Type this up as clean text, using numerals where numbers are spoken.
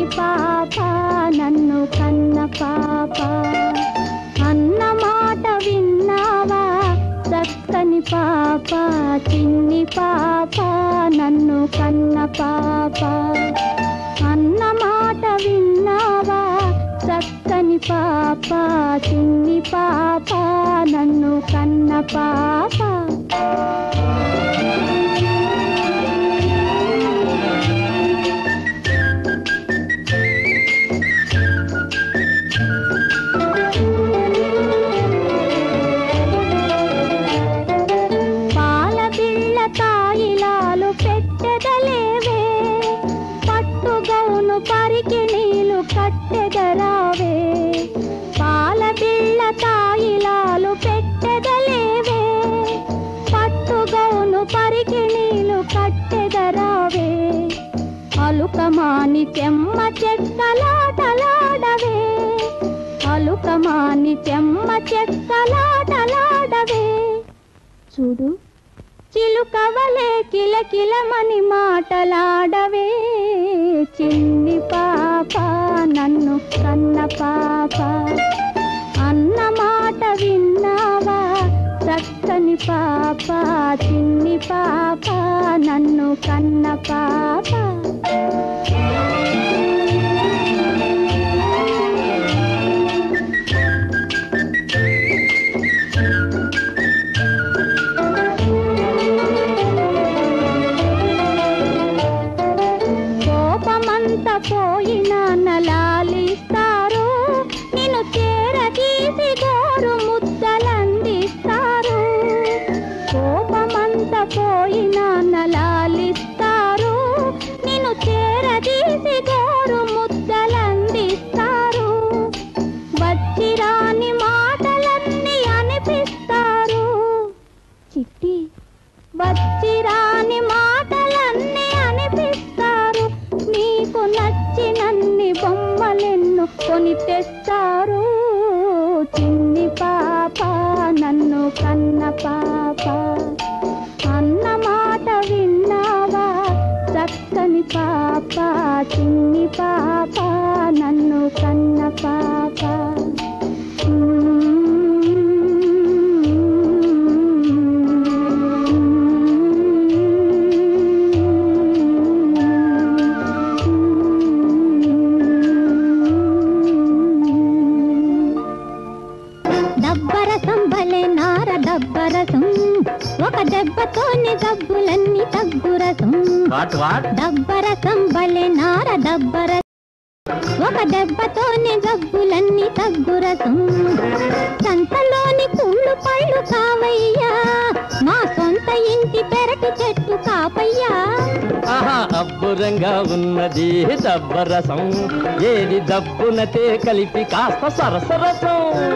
పాప నన్ను కన్న పాప అన్న మాట విన్నావా చక్కని పాప చిన్ని పాప నన్ను కన్న పాప అన్న మాట విన్నావా చక్కని పాప చిన్ని పాప నన్ను కన్న పాప పరికిణీలు కట్టెదరావే పాల బిళ్ళ తాయిలాలు పెట్టెదలేవే పట్టుగౌను పరికిణీలు కట్టెదరావే అలుకమాని చెమ్మ చెక్కలాటలాడవే అలుకమాని చెమ్మ చెక్కలాటలాడవే చూడు చిలుకవలే కిలకిలమని మాటలాడవే చిన్ని పాప నన్ను కన్న పాప అన్న మాట విన్నావా చక్కని పాప చిన్ని పాప నన్ను కన్న పాప పోయినా నలాలిస్తారు నిన్ను చేరదీసి గోరు ముద్దలందిస్తారు కోపమంత పోయినా నలాలిస్తారు నిన్ను చేరదీసి గోరు ముద్దలందిస్తారు వచ్చిరాని మాటలన్నీ అనిపిస్తారు చిట్టి వచ్చిరాని మాటలన్నీ అనిపిస్తారు నీకు నచ్చినన్ని బొమ్మలెన్ను కొని తెస్తారు చిన్ని పాప నన్ను కన్న పాప అన్న మాట విన్నావా చక్కని పాప చిన్ని పాప నన్ను కన్న పాప దబ్బరసం భలే నార దబ్బరసం ఒక దెబ్బతోనే గబ్బులన్నీ తగ్గురసం దబ్బరసం భలే నార దబ్బరసం ఒక దెబ్బతోనే గబ్బులన్నీ తగ్గురసం సంతలోని కుళ్ళు పళ్ళు కావయ్యా మా సొంత ఇంటి పెరటి చెట్టు కాపయ్యా అబ్బురంగా ఉన్నది దబ్బరసం ఏది దబ్బునతే కలిపి కాస్త సరసరసం